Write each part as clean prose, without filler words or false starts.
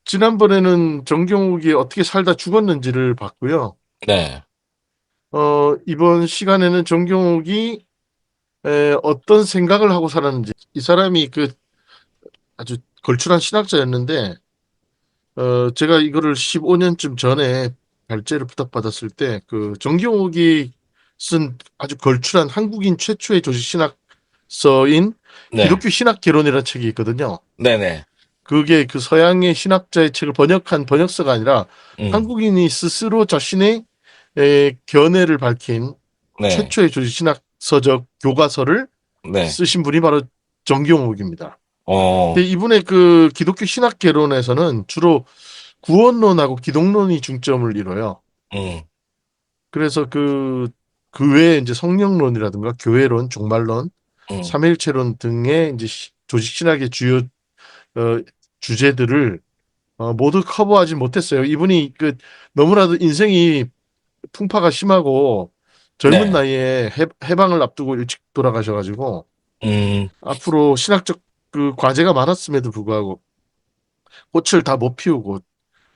지난번에는 정경욱이 어떻게 살다 죽었는지를 봤고요. 네. 이번 시간에는 정경욱이 어떤 생각을 하고 살았는지. 이 사람이 그 아주 걸출한 신학자였는데, 제가 이거를 15년쯤 전에 발제를 부탁받았을 때, 그 정경욱이 쓴 아주 걸출한 한국인 최초의 조직 신학서인 네. 기독교 신학 개론이라는 책이 있거든요. 네네. 그게 그 서양의 신학자의 책을 번역한 번역서가 아니라 음. 한국인이 스스로 자신의 견해를 밝힌 네. 최초의 조직 신학서적 교과서를 네. 쓰신 분이 바로 정경욱입니다. 어. 근데 이분의 그 기독교 신학 개론에서는 주로 구원론하고 기독론이 중점을 이뤄요. 음. 그래서 그 외에 이제 성령론이라든가 교회론, 종말론, 음. 삼위일체론 등의 이제 조직 신학의 주요 어, 주제들을 모두 커버하지 못했어요. 이분이 그 너무나도 인생이 풍파가 심하고 젊은 네. 나이에 해방을 앞두고 일찍 돌아가셔가지고 음. 앞으로 신학적 그 과제가 많았음에도 불구하고 꽃을 다 못 피우고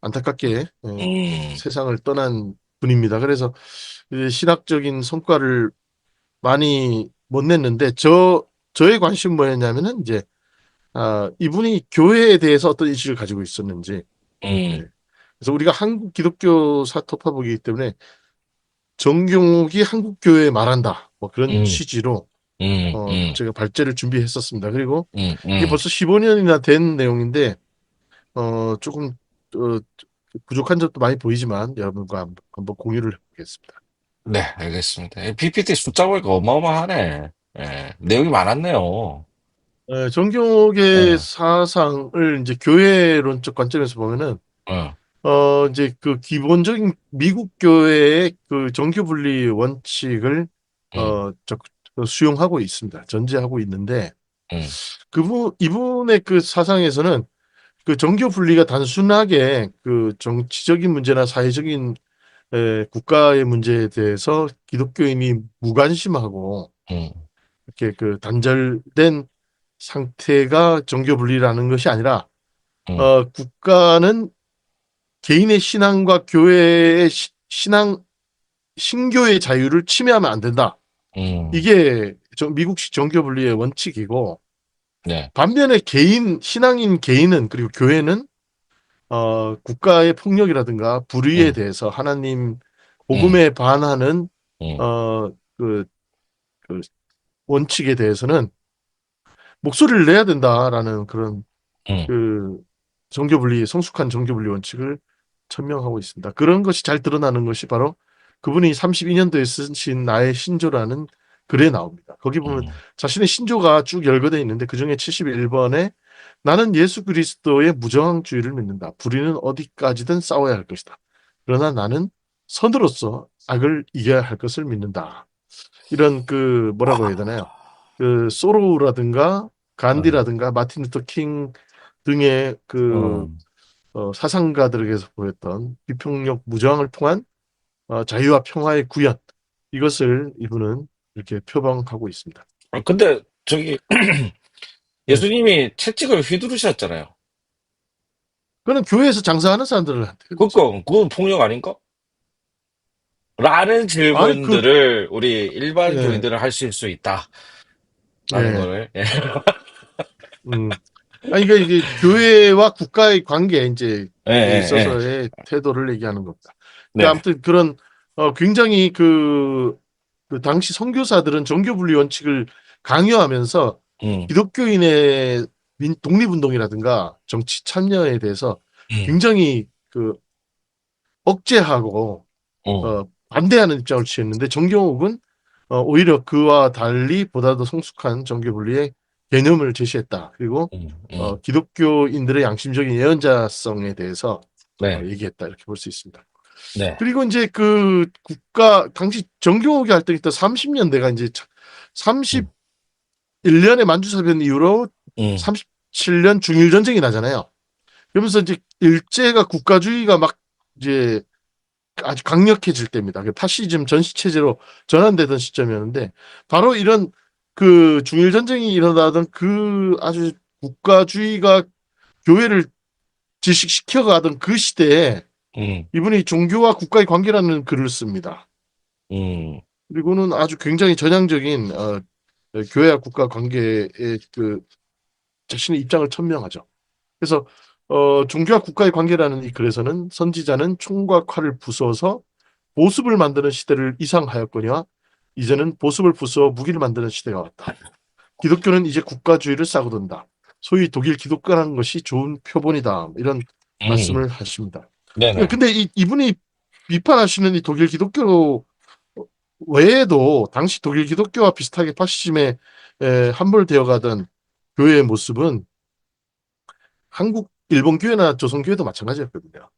안타깝게 음. 세상을 떠난 분입니다. 그래서 신학적인 성과를 많이 못 냈는데 저의 관심 뭐였냐면은 이제 이분이 교회에 대해서 어떤 인식을 가지고 있었는지. 음. 예. 그래서 우리가 한국 기독교 사토파보기 때문에 정경욱이 한국 교회에 말한다. 뭐 그런 음. 취지로 음. 제가 발제를 준비했었습니다. 그리고 이게 음. 벌써 15년이나 된 내용인데 조금 부족한 점도 많이 보이지만 여러분과 한번 공유를 해보겠습니다. 네, 알겠습니다. PPT 숫자 보니까 어마어마하네. 예. 내용이 많았네요. 정경욱의 예. 사상을 이제 교회론적 관점에서 보면은 어. 이제 그 기본적인 미국 교회의 그 정교 분리 원칙을 음. 수용하고 있습니다. 전제하고 있는데 음. 이분의 그 사상에서는 그 정교 분리가 단순하게 그 정치적인 문제나 사회적인 국가의 문제에 대해서 기독교인이 무관심하고 음. 이렇게 그 단절된 상태가 정교 분리라는 것이 아니라 음. 국가는 개인의 신앙과 교회의 신앙 신교의 자유를 침해하면 안 된다. 음. 이게 미국식 정교 분리의 원칙이고 네. 반면에 신앙인 개인은 그리고 교회는 국가의 폭력이라든가 불의에 음. 대해서 하나님 음. 복음에 반하는 음. 어, 그, 그 원칙에 대해서는 목소리를 내야 된다라는 그런 음. 그 성숙한 정교분리 원칙을 천명하고 있습니다. 그런 것이 잘 드러나는 것이 바로 그분이 32년도에 쓰신 나의 신조라는 글에 나옵니다. 거기 보면 음. 자신의 신조가 쭉 열거되어 있는데 그중에 71번에 나는 예수 그리스도의 무저항주의를 믿는다. 불의는 어디까지든 싸워야 할 것이다. 그러나 나는 선으로서 악을 이겨야 할 것을 믿는다. 이런 그 뭐라고 해야 되나요? 그 소로우라든가 음. 간디라든가 마틴 루터 킹 등의 그 음. 사상가들에게서 보였던 비폭력 무저항을 통한 자유와 평화의 구현 이것을 이분은 이렇게 표방하고 있습니다. 근데 저기 네. 예수님이 채찍을 휘두르셨잖아요. 그는 교회에서 장사하는 사람들한테 그랬죠. 그건 폭력 아닌가? 라는 아니 질문들을 우리 일반 예, 교인들은 하실 수 있다라는 예, 거를. 예. 음. 아니 이게 교회와 국가의 관계 이제 예, 예, 있어서의 태도를 얘기하는 겁니다. 예. 그러니까 네. 아무튼 그런 굉장히 그 당시 선교사들은 정교 분리 원칙을 강요하면서 음. 기독교인의 독립운동이라든가 정치 참여에 대해서 음. 굉장히 그 억제하고 음. 반대하는 입장을 취했는데 정경욱은 오히려 그와 달리 보다 더 성숙한 정교 분리의 개념을 제시했다. 그리고 음. 음. 기독교인들의 양심적인 예언자성에 대해서 네. 얘기했다. 이렇게 볼 수 있습니다. 네. 그리고 이제 당시 정경욱이 활동했던 30년대가 이제 음. 31년의 만주사변 이후로 음. 37년 중일전쟁이 나잖아요. 그러면서 이제 일제가 국가주의가 막 이제 아주 강력해질 때입니다. 파시즘 전시체제로 전환되던 시점이었는데 바로 이런 그 중일전쟁이 일어나던 그 아주 국가주의가 교회를 지식시켜가던 그 시대에 음, 이분이 종교와 국가의 관계라는 글을 씁니다. 음, 그리고는 아주 굉장히 전향적인 교회와 국가 관계에 그 자신의 입장을 천명하죠. 그래서 종교와 국가의 관계라는 이 글에서는 선지자는 총과 칼을 부숴서 보습을 만드는 시대를 이상하였거니와 이제는 보습을 부숴 무기를 만드는 시대가 왔다. 기독교는 이제 국가주의를 싸고든다. 소위 독일 기독교라는 것이 좋은 표본이다. 이런 음. 말씀을 하십니다. 네네. 근데 이분이 비판하시는 이 독일 기독교 외에도 당시 독일 기독교와 비슷하게 파시즘에 함몰되어 가던 교회의 모습은 한국, 일본 교회나 조선 교회도 마찬가지였거든요.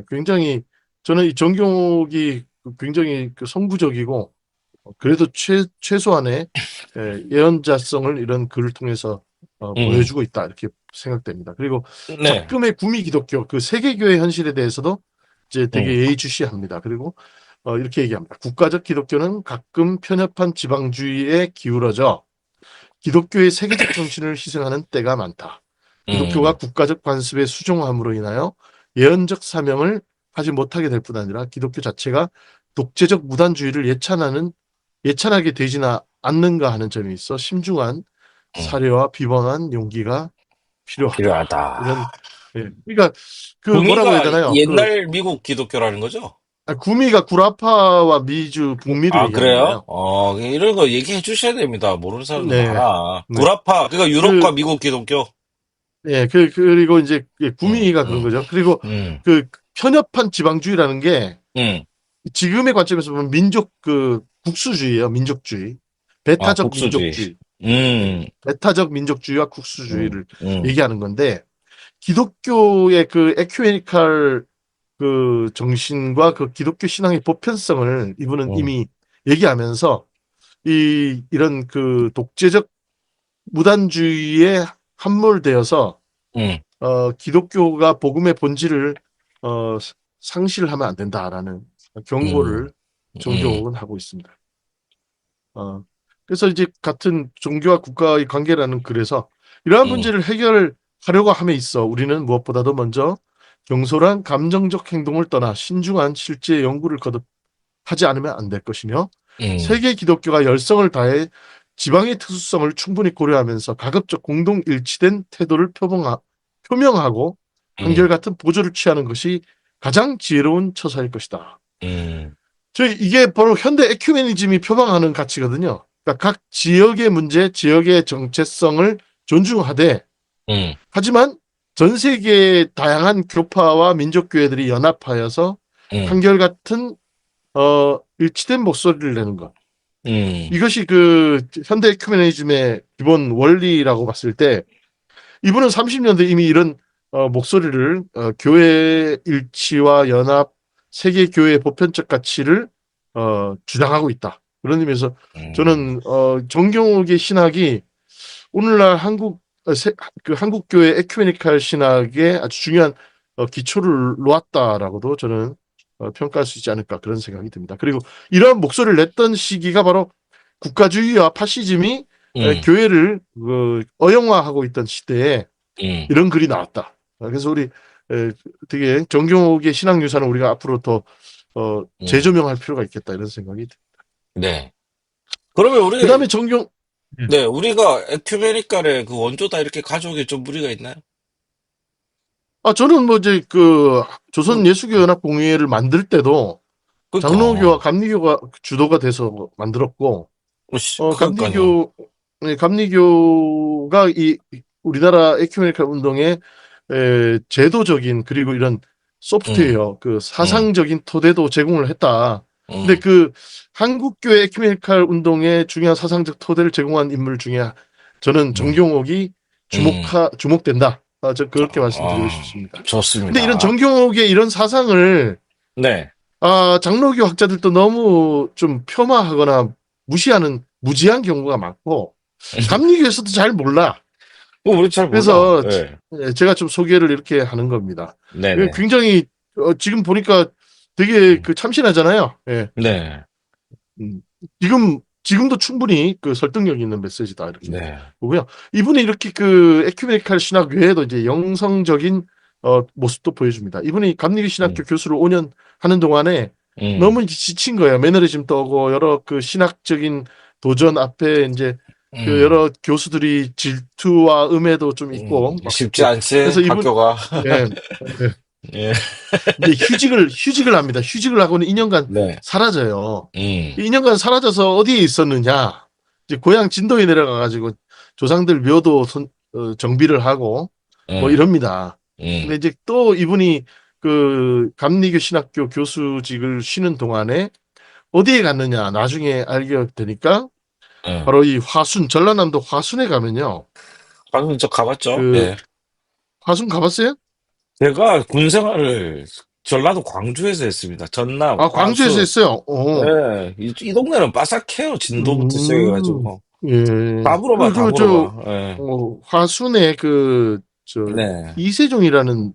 굉장히 저는 이 정교욱이 굉장히 그 성부적이고 그래도 최소한의 예언자성을 이런 글을 통해서 음, 보여주고 있다 이렇게 생각됩니다. 그리고 네. 작금의 구미 기독교 그 세계교회 현실에 대해서도 이제 되게 음, 예의주시합니다. 그리고 이렇게 얘기합니다. 국가적 기독교는 가끔 편협한 지방주의에 기울어져 기독교의 세계적 정신을 희생하는 때가 많다. 기독교가 음, 국가적 관습에 수종함으로 인하여 예언적 사명을 하지 못하게 될 뿐 아니라 기독교 자체가 독재적 무단주의를 예찬하게 되지나 않는가 하는 점이 있어 심중한 음. 사려와 비범한 용기가 필요하다. 필요하다. 이런 그러니까 그 뭐라고 해야 구미가 되나요? 옛날 미국 기독교라는 거죠? 구미가 구라파와 미주 북미를 아, 얘기하는 그래요? 거예요. 이런 거 얘기해 주셔야 됩니다. 모르는 사람도 네, 많아. 네. 구라파, 그러니까 유럽과 그 미국 기독교. 그리고 이제 음, 구미가 그런 음, 거죠. 그리고 음, 그 편협한 지방주의라는 게 음. 지금의 관점에서 보면 민족 국수주의예요. 민족주의. 아, 배타적 국수주의. 민족주의. 예. 음, 배타적 민족주의와 음, 국수주의를 음, 얘기하는 건데 기독교의 그 에큐메니칼 그 정신과 그 기독교 신앙의 보편성을 이분은 음, 이미 얘기하면서 이런 그 독재적 무단주의에 함몰되어서 음, 기독교가 복음의 본질을 어, 상실하면 안 된다라는 음, 경고를 음, 정교훈은 하고 있습니다. 어, 그래서 이제 같은 종교와 국가의 관계라는 글에서 이러한 음, 문제를 해결하려고 함에 있어 우리는 무엇보다도 먼저 경솔한 감정적 행동을 떠나 신중한 실제 연구를 거듭하지 않으면 안 될 것이며 음, 세계 기독교가 열성을 다해 지방의 특수성을 충분히 고려하면서 가급적 공동 일치된 태도를 표명하고 음, 한결같은 보조를 취하는 것이 가장 지혜로운 처사일 것이다. 음, 이게 바로 현대 에큐메니즘이 표방하는 가치거든요. 그러니까 각 지역의 문제, 지역의 정체성을 존중하되, 음, 하지만 전 세계의 다양한 교파와 민족교회들이 연합하여서 음, 한결같은 일치된 목소리를 내는 것. 음, 이것이 그 현대 에큐메니즘의 기본 원리라고 봤을 때 이분은 30년대 이미 이런 목소리를 교회 일치와 연합, 세계 교회의 보편적 가치를 주장하고 있다. 그런 의미에서 음, 저는 정경욱의 신학이 오늘날 그 한국 교회 에큐메니칼 신학에 아주 중요한 기초를 놓았다라고도 저는 평가할 수 있지 않을까 그런 생각이 듭니다. 그리고 이러한 목소리를 냈던 시기가 바로 국가주의와 파시즘이 음, 교회를 어영화하고 있던 시대에 음, 이런 글이 나왔다. 그래서 우리 되게 정경옥의 신학 유산을 우리가 앞으로 더 음. 재조명할 필요가 있겠다 이런 생각이 듭니다. 네. 그러면 그다음에 정경 네, 우리가 에큐메니칼의 그 원조다 이렇게 가져오기 좀 무리가 있나요? 저는 뭐 이제 그 그, 조선 예수교 연합 공회를 만들 때도 장로교와 그니까, 감리교가 주도가 돼서 만들었고 그니까요. 감리교가 이 우리나라 에큐메니칼 운동의 제도적인 그리고 이런 음, 소프트웨어 그 음, 사상적인 토대도 제공을 했다. 근데 음, 그 한국교회 에큐메니칼 운동의 중요한 사상적 토대를 제공한 인물 중에 저는 음, 정경옥이 음. 주목된다. 저 그렇게 말씀드리고 아, 싶습니다. 근데 이런 좋습니다. 정경옥의 이런 사상을 네. 장로교 학자들도 너무 좀 폄하하거나 무지한 경우가 많고 감리교에서도 잘 몰라. 우리 잘 몰라. 그래서 네. 제가 좀 소개를 이렇게 하는 겁니다. 네네. 굉장히 지금 보니까 되게 음, 그 참신하잖아요. 예. 네. 음. 지금도 충분히 그 설득력 있는 메시지다 이렇게 네. 보고요. 이분이 이렇게 그 에큐메니칼 신학 외에도 이제 영성적인 모습도 보여줍니다. 이분이 감리교 신학교 교수를 5년 하는 동안에 음, 너무 이제 지친 거예요. 매너리즘도 오고 여러 그 신학적인 도전 앞에 이제 그 음. 여러 교수들이 질투와 음해도 좀 있고 막 쉽지 그렇게 않지, 그래서 이분 학교가. 예, 예. 예. 이제 휴직을 합니다. 휴직을 하고는 2년간 네. 사라져요. 음, 2년간 사라져서 어디에 있었느냐? 이제 고향 진도에 내려가 가지고 조상들 묘도 정비를 하고 뭐 음, 이럽니다. 음, 근데 이제 또 이분이 그 감리교 신학교 교수직을 쉬는 동안에 어디에 갔느냐? 나중에 알게 되니까 음. 바로 이 화순 전라남도 화순에 가면요. 방금 저 가봤죠? 그 예. 화순 가봤어요? 제가 군 생활을 전라도 광주에서 했습니다. 전남, 아, 광주에서 화순. 했어요. 어. 예. 이 동네는 빠삭해요. 진도부터 음, 시작해가지고. 예. 다 물어봐, 다 물어봐. 예. 화순에 네. 이세종이라는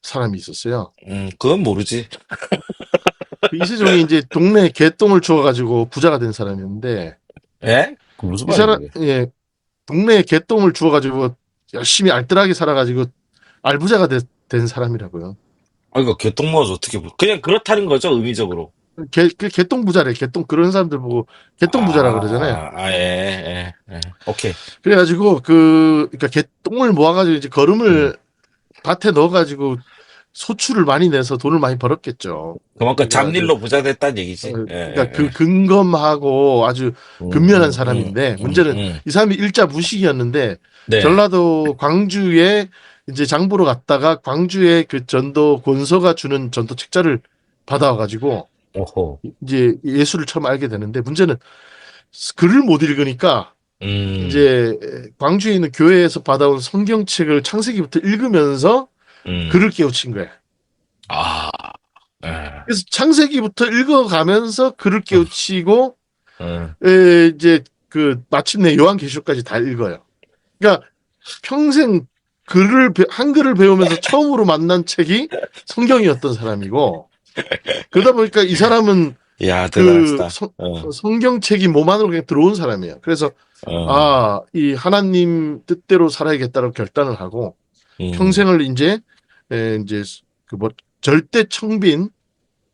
사람이 있었어요. 그건 모르지. 그 이세종이 이제 동네 개똥을 주워가지고 부자가 된 사람이었는데, 예? 그 무슨 이 말이야, 사람, 그게? 예, 동네에 개똥을 주워가지고 열심히 알뜰하게 살아가지고 알부자가 된 사람이라고요. 아, 이거 개똥 먹어서 어떻게, 그냥 그렇다는 거죠, 의미적으로. 그 개똥 부자래. 개똥, 그런 사람들 보고 개똥 부자라 그러잖아요. 예. 오케이. 그래가지고 그러니까 개똥을 모아가지고 이제 음. 거름을 밭에 넣어가지고 소출을 많이 내서 돈을 많이 벌었겠죠. 그만큼 그래가지고 잡일로 부자 됐다는 얘기지. 그러니까 예. 근검하고 아주 근면한 사람인데 문제는 이 사람이 일자 무식이었는데 네. 전라도 광주에 이제 장보러 갔다가 광주에 그 전도 권서가 주는 전도 책자를 받아와가지고 오호. 이제 예수를 처음 알게 되는데 문제는 글을 못 읽으니까 음, 이제 광주에 있는 교회에서 받아온 성경책을 창세기부터 읽으면서 음. 글을 깨우친 거예요. 아, 예. 그래서 창세기부터 읽어가면서 글을 깨우치고 음. 이제 그 마침내 요한계시록까지 다 읽어요. 그러니까 평생 한글을 배우면서 처음으로 만난 책이 성경이었던 사람이고 그러다 보니까 이 사람은 야, 그 대단하시다. 성경책이 몸 안으로 그냥 들어온 사람이에요. 그래서 어, 이 하나님 뜻대로 살아야겠다고 결단을 하고 음, 평생을 이제 그 뭐 절대 청빈,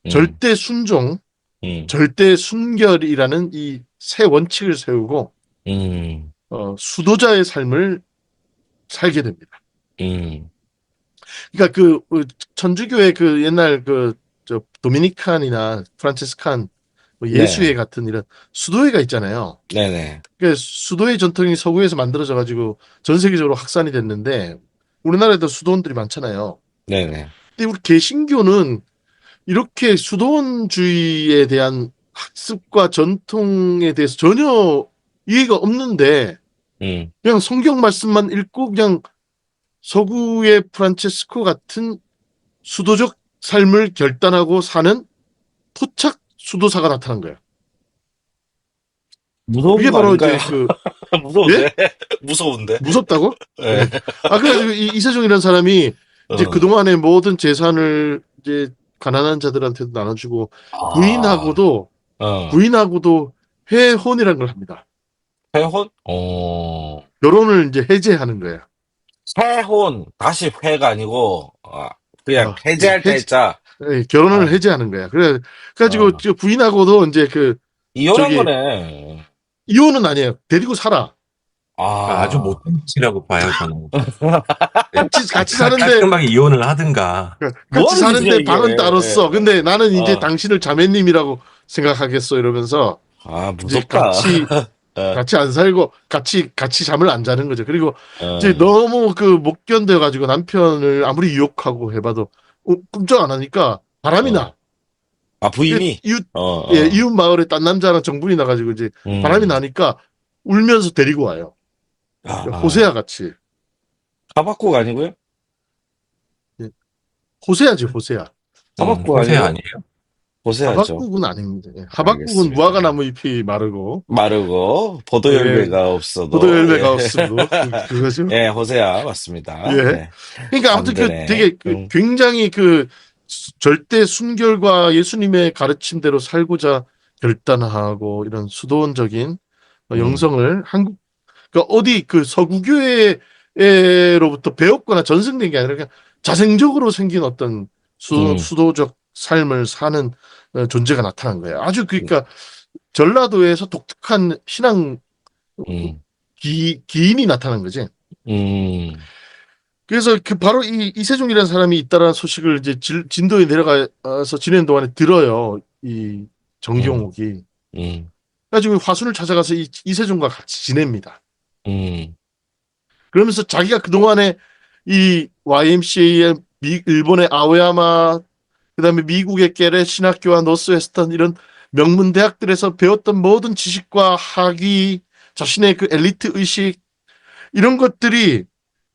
음, 절대 순종, 음, 절대 순결이라는 이 세 원칙을 세우고 음, 수도자의 삶을 살게 됩니다. 음. 그러니까 천주교의 그 옛날 저 도미니칸이나 프란치스칸 뭐 예수회 네, 같은 이런 수도회가 있잖아요. 네네, 그러니까 수도회 전통이 서구에서 만들어져 가지고 전 세계적으로 확산이 됐는데 우리나라에도 수도원들이 많잖아요. 네네. 근데 우리 개신교는 이렇게 수도원주의에 대한 학습과 전통에 대해서 전혀 이해가 없는데 음. 그냥 성경 말씀만 읽고 그냥 서구의 프란체스코 같은 수도적 삶을 결단하고 사는 토착 수도사가 나타난 거예요. 무서운 그게 거 바로 아닌가요? 이제 예? 무서운데? 무서운데? 무섭다고? 예. 예. 그래가지고 이세종이라는 사람이 이제 어. 그동안의 모든 재산을 이제 가난한 자들한테도 나눠주고 아, 부인하고도 어. 부인하고도 회혼이라는 걸 합니다. 회혼? 어. 결혼을 이제 해제하는 거예요. 회혼. 다시 회가 아니고, 그냥 예, 해제할 때 했자. 결혼을 아, 해제하는 거야. 그래가지고 어. 저 부인하고도 이제 이혼한 저기 거네. 이혼은 아니에요. 데리고 살아. 그러니까 아주 아, 못된 짓이라고 봐요, 저는. 네. 같이 사는데 깔끔하게 이혼을 하든가. 뭐 같이 하는 짓이야, 사는데 이게. 방은 따로 써. 예. 근데 나는 이제 어. 당신을 자매님이라고 생각하겠어 이러면서 아, 이제 무섭다. 어, 같이 안 살고 같이 잠을 안 자는 거죠. 그리고 이제 어, 너무 못 견뎌 가지고 남편을 아무리 유혹하고 해봐도 꿈쩍 안 하니까 바람이 어. 나. 아, 그 부인이? 어, 어. 이웃 마을에 딴 남자랑 정분이 나가지고 이제 바람이 음. 나니까 울면서 데리고 와요. 아, 호세아 같이. 하박국 아니고요? 예, 호세아지 호세아. 하박국 호세 아니고? 아니에요? 호세아죠. 하박국은 아닙니다. 예, 하박국은 알겠습니다. 무화과나무 잎이 마르고 마르고, 포도 예, 열매가 포도 없어도, 예. 열매가 없으고 그거죠. 예, 호세아, 맞습니다. 예. 네. 그러니까 아무튼 안 되네. 되게 굉장히 절대 순결과 예수님의 가르침대로 살고자 결단하고 이런 수도원적인 음, 영성을 그러니까 어디 서구교회로부터 배웠거나 전승된 게 아니라 그냥 자생적으로 생긴 어떤 음, 수도적 삶을 사는 존재가 나타난 거예요. 아주 그러니까 전라도에서 독특한 신앙 음, 기인이 나타난 거지. 음, 그래서 그 바로 이 이세종이라는 사람이 있다라는 소식을 이제 진도에 내려가서 지내는 동안에 들어요. 이 음, 정경옥이. 음, 그래가지고 화순을 찾아가서 이세종과 같이 지냅니다. 음, 그러면서 자기가 그동안에 이 YMCA의 일본의 아오야마, 그다음에 미국의 게레 신학교와 노스웨스턴 이런 명문 대학들에서 배웠던 모든 지식과 학위, 자신의 그 엘리트 의식 이런 것들이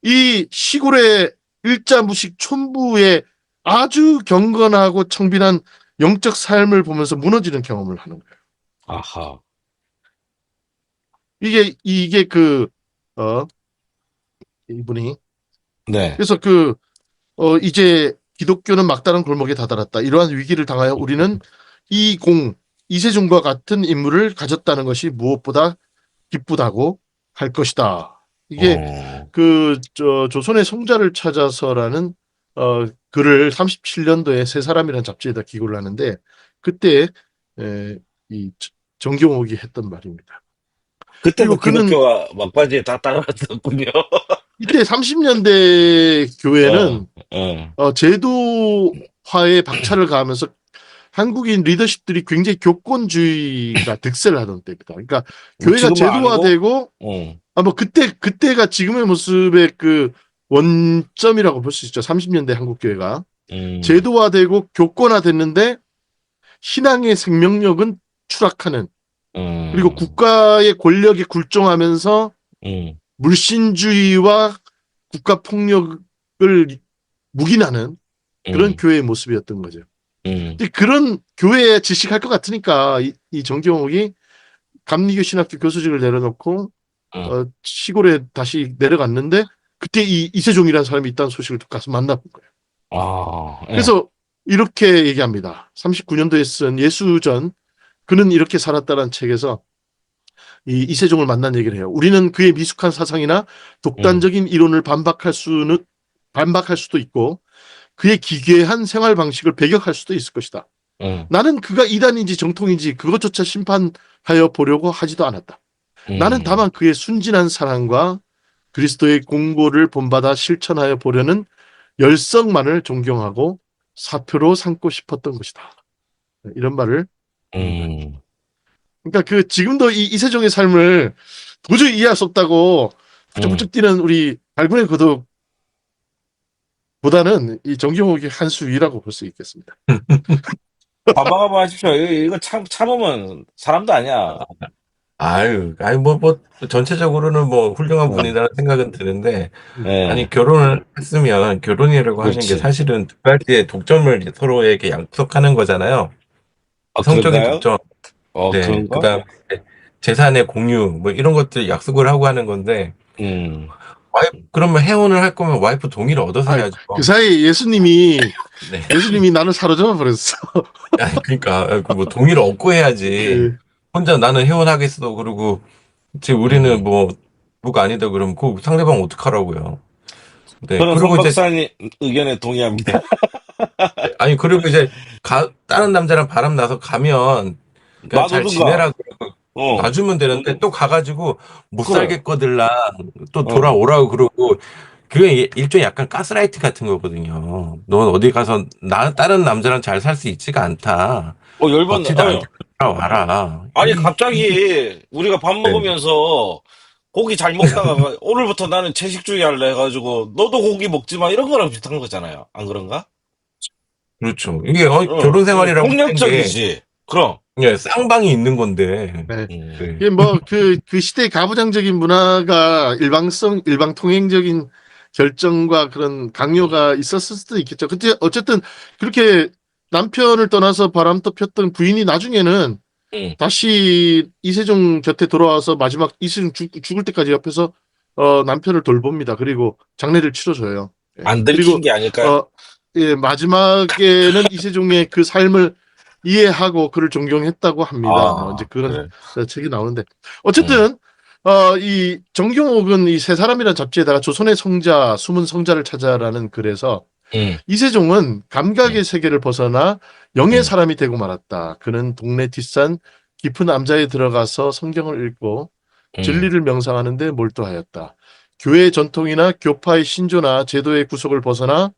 이 시골의 일자무식 촌부의 아주 경건하고 청빈한 영적 삶을 보면서 무너지는 경험을 하는 거예요. 아하, 이게 그 이분이 네, 그래서 이제 기독교는 막다른 골목에 다다랐다. 이러한 위기를 당하여 우리는 이세종과 같은 인물을 가졌다는 것이 무엇보다 기쁘다고 할 것이다. 이게 어, 조선의 성자를 찾아서라는 글을 37년도에 세 사람이라는 잡지에다 기고를 하는데 그때 이 정경옥이 했던 말입니다. 그때도 그리고 그는 기독교가 막바지에 다 따라왔었군요. 이때 30년대 어, 교회는 어. 제도화에 박차를 가하면서 한국인 리더십들이 굉장히 교권주의가 득세를 하던 때입니다. 그러니까 뭐 교회가 지금은 아니고, 제도화되고 어, 뭐 그때가 지금의 모습의 그 원점이라고 볼 수 있죠. 30년대 한국 교회가 음, 제도화되고 교권화됐는데 신앙의 생명력은 추락하는 그리고 음, 국가의 권력에 굴종하면서 음, 물신주의와 국가 폭력을 묵인하는 그런 음, 교회의 모습이었던 거죠. 음, 이제 그런 교회에 질식할 것 같으니까 이 정경옥이 감리교 신학교 교수직을 내려놓고 음. 시골에 다시 내려갔는데 그때 이 이세종이라는 사람이 있다는 소식을 듣고 가서 만나본 거예요. 아, 예, 그래서 이렇게 얘기합니다. 39년도에 쓴 예수전 그는 이렇게 살았다라는 책에서 이 이세종을 만난 얘기를 해요. 우리는 그의 미숙한 사상이나 음, 독단적인 이론을 반박할 수도 있고 그의 기괴한 생활 방식을 배격할 수도 있을 것이다. 음, 나는 그가 이단인지 정통인지 그것조차 심판하여 보려고 하지도 않았다. 나는 음, 다만 그의 순진한 사랑과 그리스도의 공고를 본받아 실천하여 보려는 열성만을 존경하고 사표로 삼고 싶었던 것이다. 이런 말을 하는 거예요. 음. 그러니까 지금도 이 이세종의 삶을 도저히 이해할 수 없다고 음. 부쩍부쩍 뛰는 우리 발군의 고독보다는 이 정경옥이 한 수 위라고 볼 수 있겠습니다. 가봐가봐 하십시오. 이거 참으면 사람도 아니야. 아유, 뭐, 전체적으로는 뭐 훌륭한 어, 분이라는 생각은 드는데, 아니, 예, 결혼을 했으면 결혼이라고 하는 게 그렇지. 사실은 두 가지의 독점을 서로에게 약속하는 거잖아요. 아, 성적인 그런가요? 독점, 네, 그 그런가? 다음에 재산의 공유, 뭐 이런 것들 약속을 하고 하는 건데, 음, 그러면 해혼을 할 거면 와이프 동의를 얻어서 아, 해야죠. 그 사이에 네. 예수님이 나를 사로잡아 버렸어. 아니, 그러니까, 뭐 동의를 얻고 해야지. 예. 혼자 나는 해혼하겠어. 그러고, 지금 우리는 음. 뭐, 누가 아니다 그러면 그 상대방 어떡하라고요. 네. 저는 그리고 손 이제, 박사님 의견에 동의합니다. 아니, 그리고 이제, 다른 남자랑 바람 나서 가면, 그냥 잘 놔두든가. 지내라 그러고 어, 놔주면 되는데, 또 가가지고, 못 그래. 살겠거들랑, 또 어. 돌아오라고 그러고, 그게 일종의 약간 가스라이트 같은 거거든요. 넌 어디 가서, 다른 남자랑 잘 살 수 있지가 않다. 열받네. 걷지도 않게 돌아와라. 아니, 갑자기 우리가 밥 네. 먹으면서 고기 잘 먹다가 오늘부터 나는 채식주의 할래 해가지고 너도 고기 먹지 마 이런 거랑 비슷한 거잖아요. 안 그런가? 그렇죠. 이게 어, 결혼 생활이라고 하는 게 폭력적이지. 그럼. 예, 쌍방이 있는 건데. 네. 음, 네. 이게 뭐 그 시대의 가부장적인 문화가 일방통행적인 결정과 그런 강요가 있었을 수도 있겠죠. 근데 어쨌든 그렇게 남편을 떠나서 바람도 폈던 부인이 나중에는 음. 다시 이세종 곁에 돌아와서 마지막 이세종 죽을 때까지 옆에서 남편을 돌봅니다. 그리고 장례를 치러줘요. 예. 안 들킨 그리고 게 아닐까요? 어, 예, 마지막에는 이세종의 그 삶을 이해하고 그를 존경했다고 합니다. 뭐 이제 그런 그래. 책이 나오는데 음, 어쨌든 이 정경옥은 이 세 사람이라는 잡지에다가 조선의 성자, 숨은 성자를 찾아라는 글에서 이세종은 감각의 세계를 벗어나 영의 음. 사람이 되고 말았다. 그는 동네 뒷산 깊은 암자에 들어가서 성경을 읽고 진리를 명상하는데 몰두하였다. 교회의 전통이나 교파의 신조나 제도의 구속을 벗어나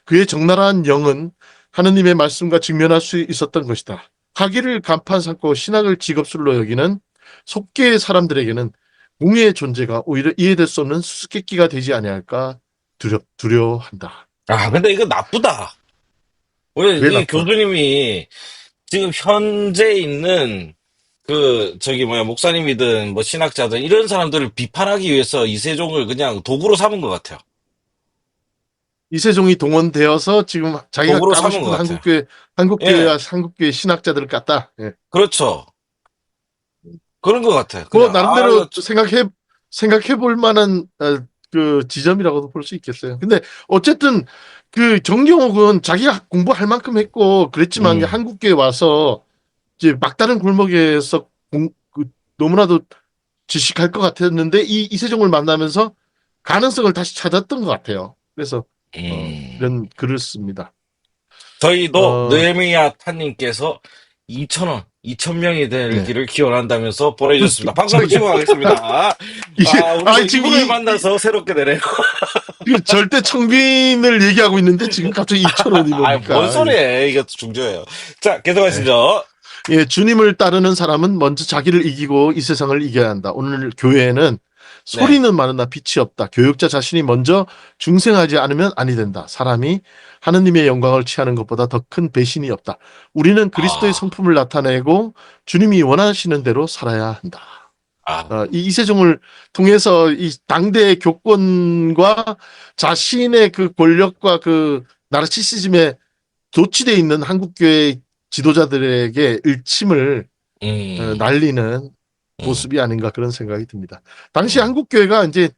그의 적나라한 영은 하느님의 말씀과 직면할 수 있었던 것이다. 학위를 간판 삼고 신학을 직업술로 여기는 속계의 사람들에게는 공의의 존재가 오히려 이해될 수 없는 수수께끼가 되지 아니할까 두려워한다. 아, 근데 이거 나쁘다. 왜, 왜 이 나빠? 교주님이 지금 현재 있는 목사님이든 뭐 신학자든 이런 사람들을 비판하기 위해서 이세종을 그냥 도구로 삼은 것 같아요. 이세종이 동원되어서 지금 자기가 도구로 까고 삼은 것 싶은 같아요. 한국교회와 예, 한국교회 신학자들을 깠다. 예. 그렇죠. 그런 것 같아요. 뭐 그냥, 나름대로 생각해 볼 만한 그 지점이라고도 볼 수 있겠어요. 근데 어쨌든 그 정경옥은 자기가 공부할 만큼 했고 그랬지만 이제 한국교회 와서 이제 막다른 골목에서 너무나도 지식할 것 같았는데 이 이세종을 만나면서 가능성을 다시 찾았던 것 같아요. 그래서 음, 이런 글을 씁니다. 저희도 어, 느헤미야 타님께서 2,000원, 2,000명이 네. 되기를 기원한다면서 보내주셨습니다. 박수 치고 가겠습니다. 이게 아, 우리도 지금 이분을 만나서 새롭게 되네요. 이 절대 청빈을 얘기하고 있는데 지금 갑자기 2천 원이 아, 뭔 뭡니까? 소리예요. 이게 중조예요. 자, 예. 계속하시죠. 예, 주님을 따르는 사람은 먼저 자기를 이기고 이 세상을 이겨야 한다. 오늘 교회에는 네. 소리는 많으나 빛이 없다. 교육자 자신이 먼저 중생하지 않으면 아니 된다. 사람이 하느님의 영광을 취하는 것보다 더 큰 배신이 없다. 우리는 그리스도의 아, 성품을 나타내고 주님이 원하시는 대로 살아야 한다. 아, 이 이세종을 통해서 이 당대의 교권과 자신의 그 권력과 그 나르시시즘에 도취되어 있는 한국교회 지도자들에게 일침을 음, 날리는 음, 모습이 아닌가 그런 생각이 듭니다. 당시 음, 한국교회가 이제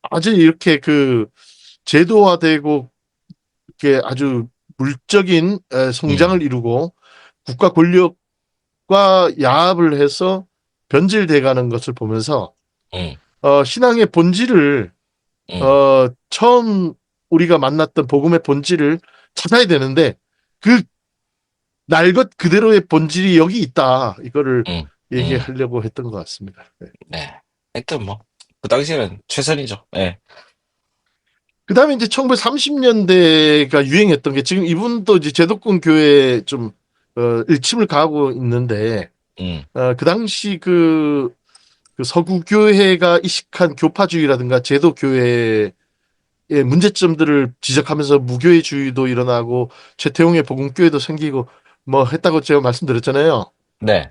아주 이렇게 그 제도화되고 이렇게 아주 물적인 성장을 음, 이루고 국가 권력과 야합을 해서 변질돼 가는 것을 보면서 음, 신앙의 본질을 음, 처음 우리가 만났던 복음의 본질을 찾아야 되는데 그 날 것 그대로의 본질이 여기 있다. 이거를 음, 음, 얘기하려고 했던 것 같습니다. 네. 네. 하여튼 뭐, 그 당시에는 최선이죠. 예. 그 다음에 이제 1930년대가 유행했던 게 지금 이분도 이제 제도권 교회에 좀 일침을 가하고 있는데 음, 그 당시 그 서구 교회가 이식한 교파주의라든가 제도 교회의 문제점들을 지적하면서 무교회주의도 일어나고 최태용의 복음교회도 생기고 뭐 했다고 제가 말씀드렸잖아요. 네.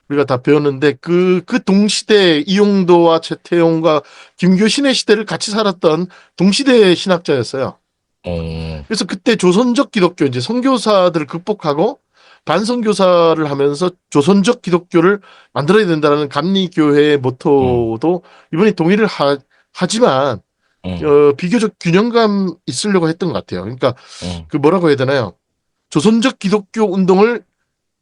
우리가 다 배웠는데 그 동시대 이용도와 최태용과 김교신의 시대를 같이 살았던 동시대의 신학자였어요. 음, 그래서 그때 조선적 기독교 이제 선교사들을 극복하고 반선교사를 하면서 조선적 기독교를 만들어야 된다는 감리교회의 음, 모토도 이분이 동의를 하지만 음, 비교적 균형감 있으려고 했던 것 같아요. 그러니까 음, 그 뭐라고 해야 되나요? 조선적 기독교 운동을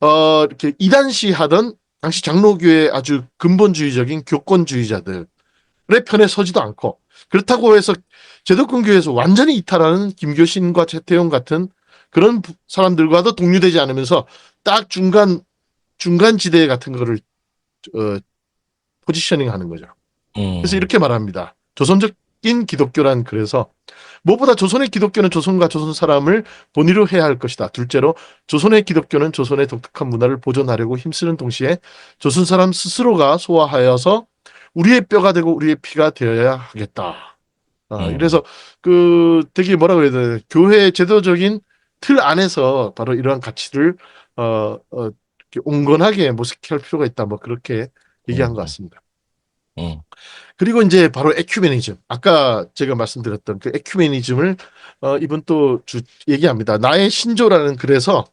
이렇게 이단시하던 당시 장로교의 아주 근본주의적인 교권주의자들의 편에 서지도 않고 그렇다고 해서 제도권교회에서 완전히 이탈하는 김교신과 최태용 같은 그런 사람들과도 동류되지 않으면서 딱 중간 지대 같은 거를 어, 포지셔닝 하는 거죠. 그래서 음, 이렇게 말합니다. 조선적인 기독교란 그래서 무엇보다 조선의 기독교는 조선과 조선 사람을 본위로 해야 할 것이다. 둘째로 조선의 기독교는 조선의 독특한 문화를 보존하려고 힘쓰는 동시에 조선 사람 스스로가 소화하여서 우리의 뼈가 되고 우리의 피가 되어야 하겠다. 음, 이래서 그 되게 뭐라고 해야 되나 교회 제도적인 틀 안에서 바로 이러한 가치를 이렇게 온건하게 모색할 필요가 있다. 뭐 그렇게 얘기한 것 음, 같습니다. 음, 그리고 이제 바로 에큐메니즘. 아까 제가 말씀드렸던 그 에큐메니즘을 이분 또 얘기합니다. 나의 신조라는 글에서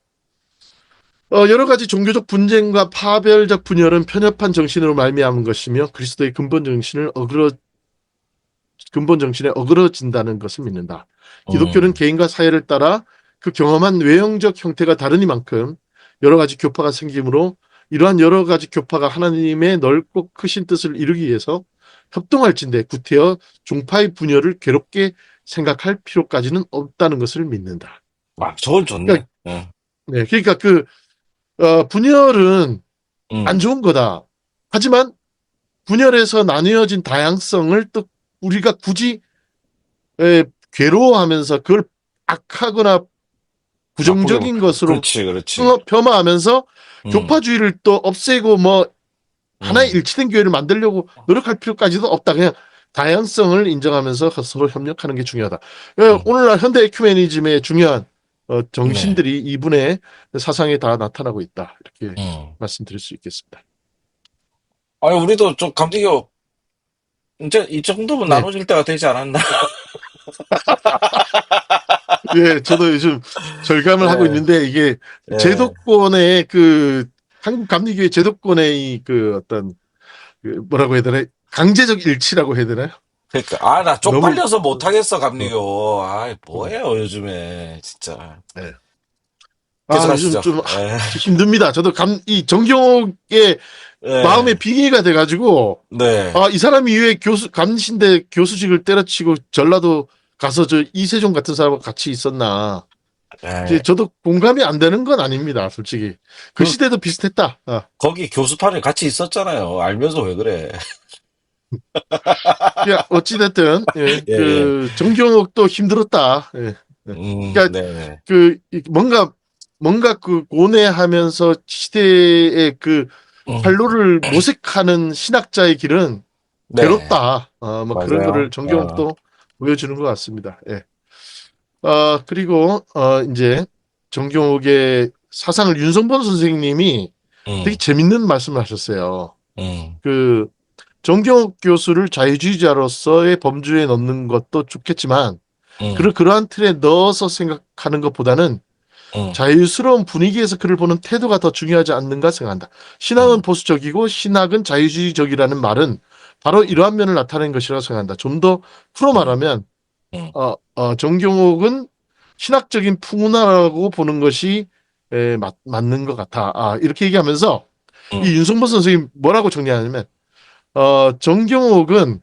여러 가지 종교적 분쟁과 파별적 분열은 편협한 정신으로 말미암은 것이며 그리스도의 근본 정신에 어그러진다는 것을 믿는다. 기독교는 음, 개인과 사회를 따라 그 경험한 외형적 형태가 다르니만큼 여러 가지 교파가 생기므로 이러한 여러 가지 교파가 하나님의 넓고 크신 뜻을 이루기 위해서 협동할진대 구태여 종파의 분열을 괴롭게 생각할 필요까지는 없다는 것을 믿는다. 와, 저건 좋네. 그러니까, 응. 네, 그러니까 분열은 안 좋은 거다. 하지만 분열에서 나뉘어진 다양성을 또 우리가 굳이 괴로워하면서 그걸 악하거나 나쁘게, 부정적인 것으로 그렇지. 폄하하면서 음, 교파주의를 또 없애고 뭐 하나의 음, 일치된 교회를 만들려고 노력할 필요까지도 없다. 그냥 다양성을 인정하면서 서로 협력하는 게 중요하다. 음, 오늘날 현대 에큐메니즘의 중요한 네. 정신들이 이분의 사상에 다 나타나고 있다. 이렇게 음. 말씀드릴 수 있겠습니다. 아니, 우리도 좀 감리교, 이제 이 정도면 네. 나눠질 때가 되지 않았나? 예, 저도 요즘 절감을 하고 예, 있는데 이게 예. 제도권의 한국 감리교의 제도권의 그 어떤 뭐라고 해야 되나 강제적 일치라고 해야 되나요? 그러니까, 나 너무 쪽팔려서 어, 못하겠어, 어, 감리교. 아이, 음, 뭐예요, 요즘에. 진짜. 예. 요즘 계속하시죠. 좀 예, 힘듭니다. 저도 이 정경옥의 마음의 예, 빙의가 돼가지고 네, 이 사람이 왜 감신대 교수직을 때려치고 전라도 가서 저 이세종 같은 사람과 같이 있었나? 이제 예. 저도 공감이 안 되는 건 아닙니다, 솔직히. 그 그, 시대도 비슷했다. 거기 교수판에 같이 있었잖아요. 알면서 왜 그래. 야, 어찌됐든, 예, 예, 예. 정경옥도 힘들었다. 예. 예. 그러니까, 네네. 뭔가 고뇌하면서 시대의 음, 활로를 모색하는 신학자의 길은 네, 괴롭다. 뭐 그런 거를 맞아요. 정경옥도 보여주는 것 같습니다. 예. 그리고, 이제, 정경옥의 사상을 윤성본 선생님이 되게 음, 재밌는 말씀을 하셨어요. 음, 그, 정경욱 교수를 자유주의자로서의 범주에 넣는 것도 좋겠지만, 그를 음, 그러한 틀에 넣어서 생각하는 것보다는 음, 자유스러운 분위기에서 그를 보는 태도가 더 중요하지 않는가 생각한다. 신앙은 음, 보수적이고 신학은 자유주의적이라는 말은 바로 이러한 면을 나타내는 것이라고 생각한다. 좀 더 풀어 음, 말하면, 음, 정경욱은 신학적인 풍문화라고 보는 것이 맞는 것 같아. 이렇게 얘기하면서 이 음, 윤성보 선생님 뭐라고 정리하냐면, 정경옥은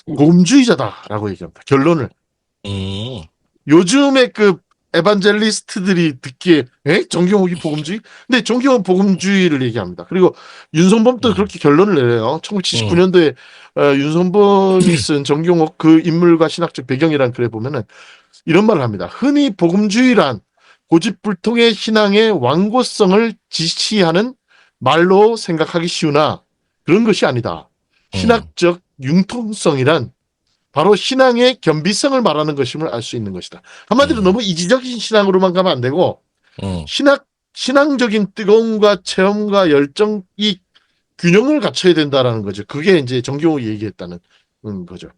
복음주의자다라고 얘기합니다. 결론을. 음, 요즘에 에반젤리스트들이 듣기에 정경옥이 복음주의? 근데 정경옥은 복음주의를 얘기합니다. 그리고 윤성범도 음, 그렇게 결론을 내요. 음, 1979년도에 윤성범이 쓴 정경옥 그 인물과 신학적 배경이란 글에 보면은 이런 말을 합니다. 흔히 복음주의란 고집불통의 신앙의 완고성을 지시하는 말로 생각하기 쉬우나 그런 것이 아니다. 음, 신학적 융통성이란 바로 신앙의 겸비성을 말하는 것임을 알 수 있는 것이다. 한마디로 음, 너무 이지적인 신앙으로만 가면 안 되고 음, 신앙적인 뜨거움과 체험과 열정이 균형을 갖춰야 된다라는 거죠. 그게 이제 정경욱이 얘기했다는 거죠.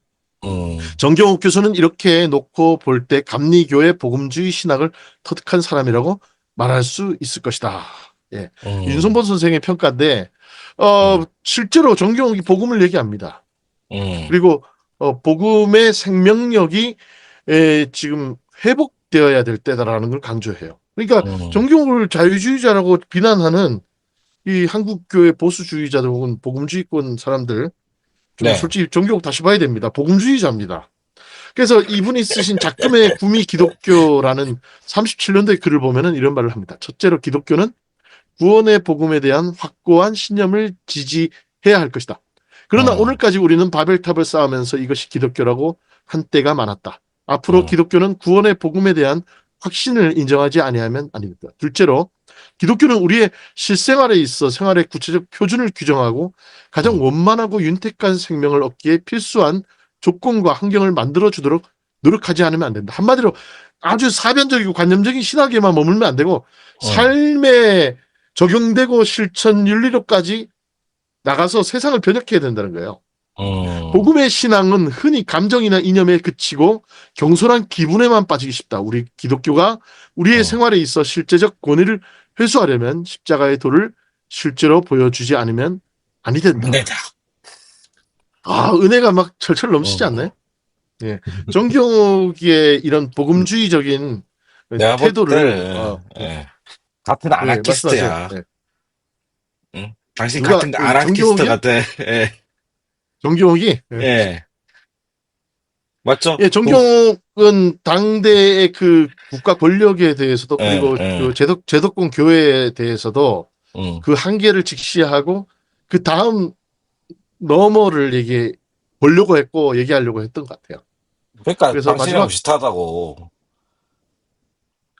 음, 정경욱 교수는 이렇게 놓고 볼 때 감리교의 복음주의 신학을 터득한 사람이라고 말할 수 있을 것이다. 예. 음, 윤성본 선생의 평가인데, 음, 실제로 정경욱이 복음을 얘기합니다. 음, 그리고, 복음의 생명력이, 지금 회복되어야 될 때다라는 걸 강조해요. 그러니까 음, 정경욱을 자유주의자라고 비난하는 이 한국교회 보수주의자들 혹은 복음주의권 사람들, 좀 네, 솔직히 정경욱 다시 봐야 됩니다. 복음주의자입니다. 그래서 이분이 쓰신 작금의 구미 기독교라는 37년도의 글을 보면은 이런 말을 합니다. 첫째로 기독교는 구원의 복음에 대한 확고한 신념을 지지해야 할 것이다. 그러나 음, 오늘까지 우리는 바벨탑을 쌓으면서 이것이 기독교라고 한 때가 많았다. 앞으로 음, 기독교는 구원의 복음에 대한 확신을 인정하지 아니하면 아닙니다. 둘째로 기독교는 우리의 실생활에 있어 생활의 구체적 표준을 규정하고 가장 음, 원만하고 윤택한 생명을 얻기에 필수한 조건과 환경을 만들어 주도록 노력하지 않으면 안 된다. 한마디로 아주 사변적이고 관념적인 신학에만 머물면 안 되고 음, 삶에 적용되고 실천 윤리로까지 나가서 세상을 변혁해야 된다는 거예요. 음, 복음의 신앙은 흔히 감정이나 이념에 그치고 경솔한 기분에만 빠지기 쉽다. 우리 기독교가 우리의 음. 생활에 있어 실제적 권위를 회수하려면 십자가의 도를 실제로 보여주지 않으면 아니 안 된다. 되다. 은혜가 막 철철 넘치지 않나요? 음. 예. 정경욱의 이런 복음주의적인 내가 볼 태도를, 때, 예. 같은 말씀하세요. 아나키스트야. 예. 응? 당신 누가, 같은 아나키스트 정경욱이요? 같아. 예. 정경욱이? 예. 예. 맞죠? 예, 정경옥은 당대의 그 국가 권력에 대해서도 예, 그리고 예. 그 제도권 교회에 대해서도 음. 그 한계를 직시하고 그 다음 너머를 보려고 했고 얘기하려고 했던 것 같아요. 그러니까 그래서 당신이랑 마지막 비슷하다고.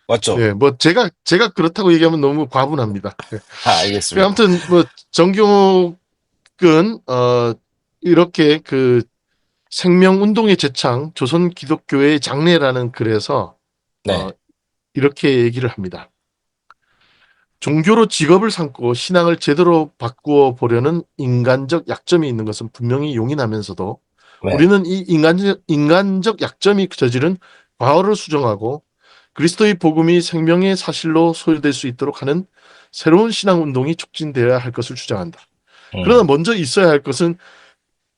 맞죠? 예, 뭐 제가 그렇다고 얘기하면 너무 과분합니다. 예. 그 알겠습니다. 아무튼 뭐 정경옥은 이렇게 그 생명운동의 제창 조선 기독교의 장래라는 글에서 어 네. 이렇게 얘기를 합니다. 종교로 직업을 삼고 신앙을 제대로 바꾸어 보려는 인간적 약점이 있는 것은 분명히 용인하면서도 네. 우리는 이 인간적 약점이 저지른 과오를 수정하고 그리스도의 복음이 생명의 사실로 소유될 수 있도록 하는 새로운 신앙 운동이 촉진되어야 할 것을 주장한다. 그러나 음. 먼저 있어야 할 것은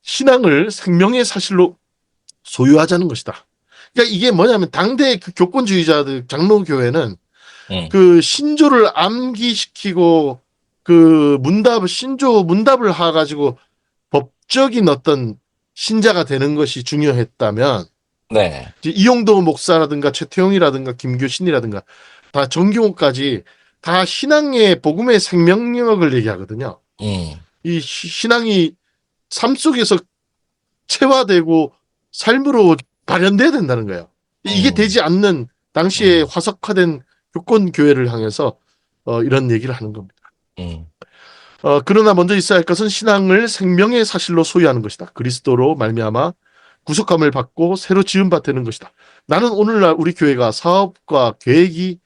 신앙을 생명의 사실로 소유하자는 것이다. 그러니까 이게 뭐냐면 당대 그 교권주의자들 장로교회는 음. 그 신조를 암기시키고 그 신조 문답을 해가지고 법적인 어떤 신자가 되는 것이 중요했다면 네. 이제 이용도 목사라든가 최태용이라든가 김교신이라든가 다 정경호까지 다 신앙의 복음의 생명력을 얘기하거든요. 음. 이 신앙이 삶 속에서 체화되고 삶으로 발현돼야 된다는 거예요. 이게 음. 되지 않는 당시에 음. 화석화된 교권 교회를 향해서 이런 얘기를 하는 겁니다. 음. 그러나 먼저 있어야 할 것은 신앙을 생명의 사실로 소유하는 것이다. 그리스도로 말미암아 구속함을 받고 새로 지음받 되는 것이다. 나는 오늘날 우리 교회가 사업과 계획이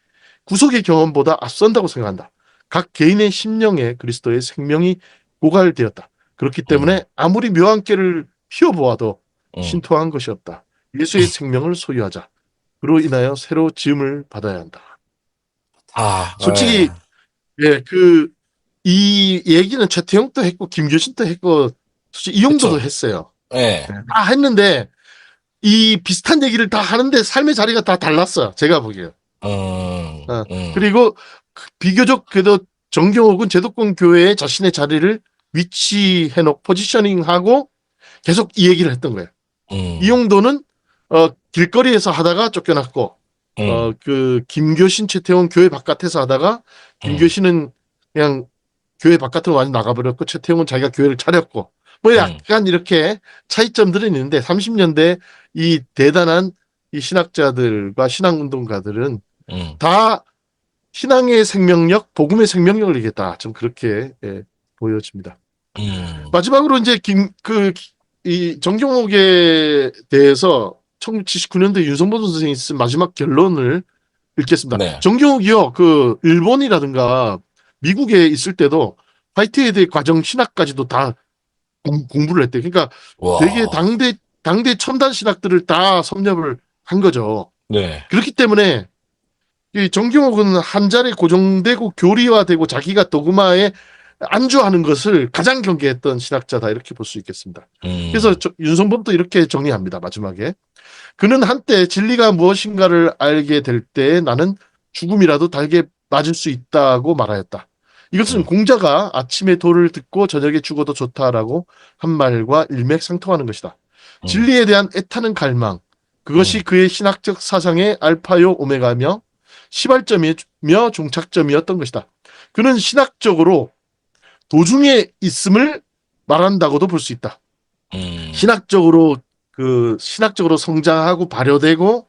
구속의 경험보다 앞선다고 생각한다. 각 개인의 심령에 그리스도의 생명이 고갈되었다. 그렇기 음. 때문에 아무리 묘한 깨를 피워보아도 음. 신통한 것이 없다. 예수의 생명을 소유하자. 그로 인하여 새로 지음을 받아야 한다. 아, 예. 솔직히 예, 이 얘기는 최태형도 했고 김교신도 했고 솔직히 이용도도 그쵸. 했어요. 예. 다 했는데 이 비슷한 얘기를 다 하는데 삶의 자리가 다 달랐어요. 제가 보기에. 어, 음. 그리고 비교적 그래도 정경옥은 제도권 교회에 자신의 자리를 위치해놓고 포지셔닝하고 계속 이 얘기를 했던 거예요. 음. 이용도는 길거리에서 하다가 쫓겨났고 음. 그 김교신 최태원 교회 바깥에서 하다가 음. 김교신은 그냥 교회 바깥으로 많이 나가버렸고 최태원은 자기가 교회를 차렸고 뭐 음. 약간 이렇게 차이점들은 있는데 30년대 이 대단한 이 신학자들과 신앙운동가들은 음. 다 신앙의 생명력, 복음의 생명력을 얘기했다. 좀 그렇게 보여집니다. 음. 마지막으로 이제 이 정경옥에 대해서 1979년도에 윤성보 선생이 쓴 마지막 결론을 읽겠습니다. 네. 정경옥이요, 그 일본이라든가 미국에 있을 때도 화이트헤드 과정 신학까지도 다 공부를 했대요. 그러니까 되게 와. 당대 첨단 신학들을 다 섭렵을 한 거죠. 네. 그렇기 때문에 이 정경옥은 한 자리에 고정되고 교리화되고 자기가 도그마에 안주하는 것을 가장 경계했던 신학자다 이렇게 볼 수 있겠습니다. 그래서 음. 윤성범도 이렇게 정리합니다. 마지막에 그는 한때 진리가 무엇인가를 알게 될 때 나는 죽음이라도 달게 맞을 수 있다고 말하였다. 이것은 음. 공자가 아침에 도를 듣고 저녁에 죽어도 좋다라고 한 말과 일맥상통하는 것이다. 음. 진리에 대한 애타는 갈망, 그것이 음. 그의 신학적 사상의 알파요 오메가며 시발점이며 종착점이었던 것이다. 그는 신학적으로 도중에 있음을 말한다고도 볼 수 있다. 음. 신학적으로 성장하고 발효되고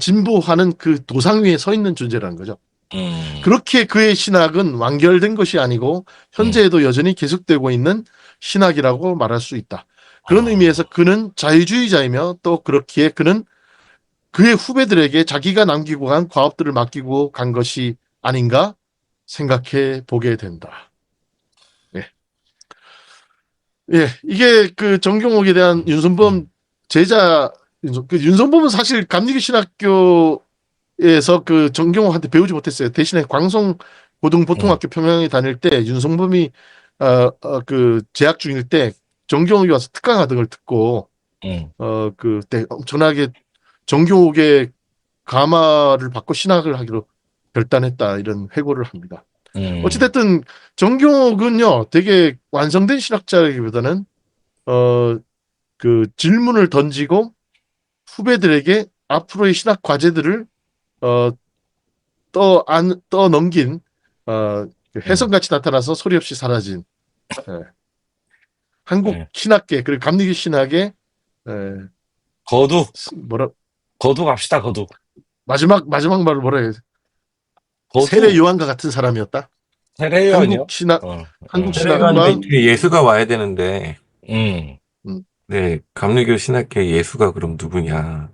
진보하는 그 도상 위에 서 있는 존재라는 거죠. 음. 그렇게 그의 신학은 완결된 것이 아니고 음. 현재에도 여전히 계속되고 있는 신학이라고 말할 수 있다. 그런 아. 의미에서 그는 자유주의자이며 또 그렇기에 그는 그의 후배들에게 자기가 남기고 간 과업들을 맡기고 간 것이 아닌가 생각해 보게 된다. 예. 예, 이게 그 정경옥에 대한 윤선범 음. 제자, 윤선범은 사실 감리교 신학교에서 그 정경옥한테 배우지 못했어요. 대신에 광성 음. 고등보통학교 평양에 다닐 때 윤선범이 그 재학 중일 때 정경옥이 와서 특강하던 걸 듣고 음. 그때 엄청나게 정경옥의 가마를 받고 신학을 하기로 결단했다 이런 회고를 합니다. 음. 어찌됐든 정경옥은요 되게 완성된 신학자라기보다는 그 질문을 던지고 후배들에게 앞으로의 신학 과제들을 어, 떠넘긴 그 혜성같이 나타나서 소리 없이 사라진 예, 한국 예. 신학계 그리고 감리교 신학의 예, 거두, 뭐라 거두 갑시다, 거두. 마지막 말을 뭐라 해야 돼? 세례 거두. 요한과 같은 사람이었다. 세례요한이요? 어, 한국 세례요한인데 신학과 뒤에 예수가 와야 되는데, 음. 음, 네, 감리교 신학회 예수가 그럼 누구냐.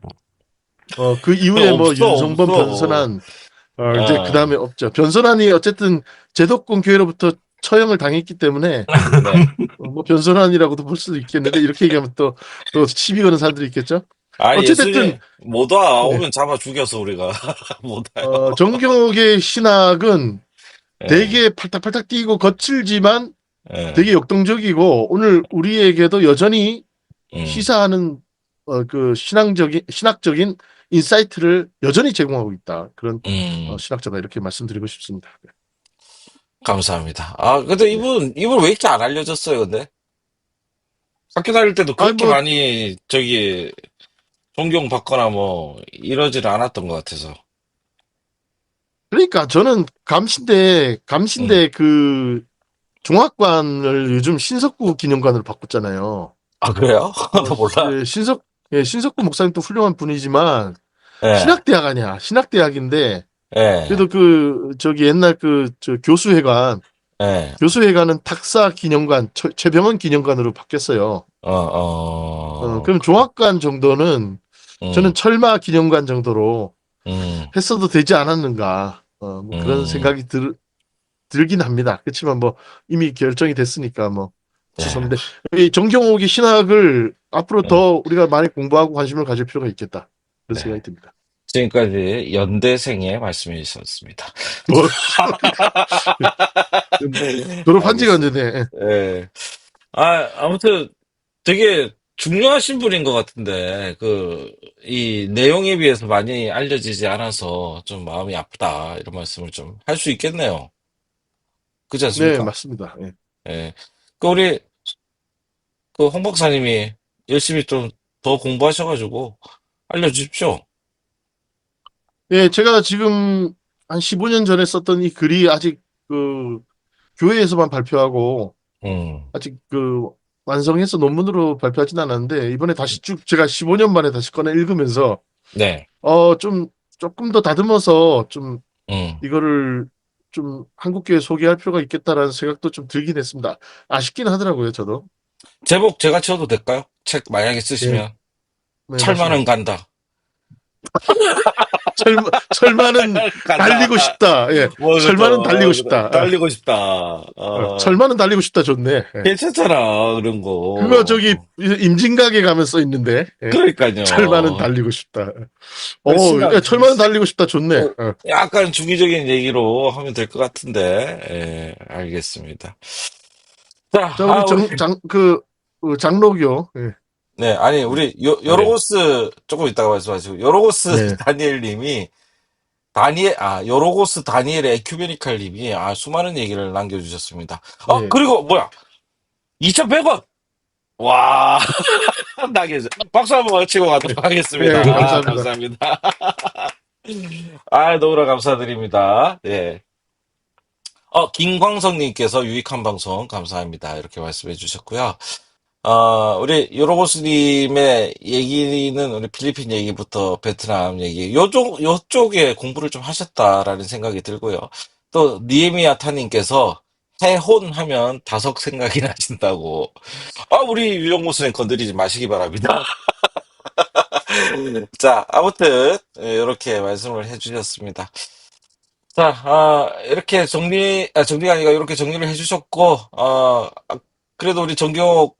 그 이후에 뭐 윤성범 없어. 변선한 이제 그 어, 다음에 없죠. 변선한이 어쨌든 제도권 교회로부터 처형을 당했기 때문에 네. 뭐 변선한이라고도 볼 수도 있겠는데 이렇게 얘기하면 또 시비 거는 사람들이 있겠죠. 아, 어찌됐든 예수님, 못 와. 네, 오면 잡아 죽였어, 우리가. 못 와요. 정교의 신학은 예, 되게 팔딱팔딱 뛰고 거칠지만 예, 되게 역동적이고 오늘 우리에게도 여전히 음, 시사하는 그 신학적인 인사이트를 여전히 제공하고 있다. 그런 음, 신학자다 이렇게 말씀드리고 싶습니다. 감사합니다. 아, 근데 네. 이분 왜 이렇게 안 알려졌어요, 근데? 학교 다닐 때도 아니 그렇게 뭐 많이, 존경받거나 뭐, 이러지를 않았던 것 같아서. 그러니까 저는 음. 감신대 그 종합관을 요즘 신석구 기념관으로 바꿨잖아요. 아, 그래요? 어, 나 몰라. 신석구 목사님도 훌륭한 분이지만 예, 신학대학 아니야. 신학대학인데 예, 그래도 저기 옛날 저 예, 교수회관은 탁사 기념관, 최병헌 기념관으로 바뀌었어요. 그럼 그렇군. 종합관 정도는 저는 음, 철마 기념관 정도로 음, 했어도 되지 않았는가. 뭐 그런 음, 생각이 들긴 합니다. 그렇지만 뭐 이미 결정이 됐으니까 뭐 네. 취소인데 이 정경옥이 신학을 앞으로 음. 더 우리가 많이 공부하고 관심을 가질 필요가 있겠다. 그런 네. 생각이 듭니다. 지금까지 연대생의 말씀이 있었습니다. 뭐, 졸업한 지가 알겠어요. 언제네. 예. 아무튼 되게 중요하신 분인 것 같은데, 이 내용에 비해서 많이 알려지지 않아서 좀 마음이 아프다, 이런 말씀을 좀 할 수 있겠네요. 그렇지 네, 않습니까? 맞습니다. 예. 예. 우리, 홍 박사님이 열심히 좀 더 공부하셔가지고 알려주십시오. 예, 제가 지금 한 15년 전에 썼던 이 글이 아직 그 교회에서만 발표하고 음, 아직 완성해서 논문으로 발표하진 않았는데 이번에 다시 쭉 제가 15년 만에 다시 꺼내 읽으면서 네. 좀 조금 더 다듬어서 좀 음. 이거를 좀 한국교회 소개할 필요가 있겠다라는 생각도 좀 들긴 했습니다. 아쉽긴 하더라고요, 저도. 제목 제가 지어도 될까요? 책 만약에 예, 쓰시면. 네, 철만은 말씀하세요. 간다. 철마는 간다. 달리고 싶다. 예, 뭐, 그죠. 철마는 달리고 싶다. 달리고 싶다. 철마는 달리고 싶다 좋네. 예. 괜찮잖아, 그런 그거 거. 저기 임진각에 가면 써 있는데 예. 철마는 그러니까요. 달리고 싶다. 신학, 철마는 달리고 싶다 좋네. 약간 중의적인 얘기로 하면 될 것 같은데, 예, 알겠습니다. 자, 자, 우리 우리, 장로교. 예. 네, 아니, 우리, 네. 요로고스, 조금 이따가 말씀하시고, 요로고스 네. 다니엘 님이, 요로고스 다니엘의 에큐메니칼 님이, 수많은 얘기를 남겨주셨습니다. 네. 그리고, 뭐야, 2,100원! 와, 나게 박수 한번 치고 가도록 하겠습니다. 네, 감사합니다. 감사합니다. 너무나 감사드립니다. 예. 김광석님께서 유익한 방송 감사합니다. 이렇게 말씀해 주셨고요. 우리 요로보스님의 얘기는 우리 필리핀 얘기부터 베트남 얘기, 요쪽에 공부를 좀 하셨다라는 생각이 들고요. 또, 니에미아 타님께서 해혼하면 다섯 생각이 나신다고. 우리 유영모 선생 건드리지 마시기 바랍니다. 자, 아무튼, 이렇게 말씀을 해주셨습니다. 자, 이렇게 정리가 아니라 이렇게 정리를 해주셨고, 그래도 우리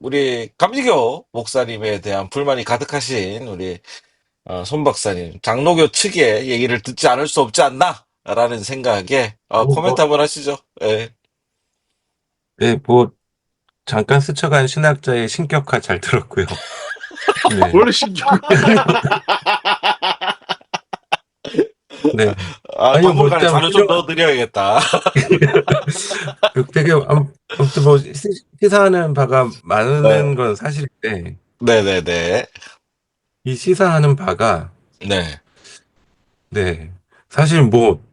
우리 감리교 목사님에 대한 불만이 가득하신 우리, 손 박사님, 장로교 측의 얘기를 듣지 않을 수 없지 않나? 라는 생각에, 코멘트 뭐, 한번 하시죠. 예. 네, 뭐, 잠깐 스쳐간 신학자의 신격화 잘 들었고요. 네. 원래 신경 네. 아니요, 뭐, 박물관에 일단 자료 좀 훌륭한, 넣어드려야겠다. 되게, 아무튼 뭐, 시사하는 바가 네. 많은 건 사실인데, 네네네. 이 시사하는 바가, 네. 네. 사실 뭐,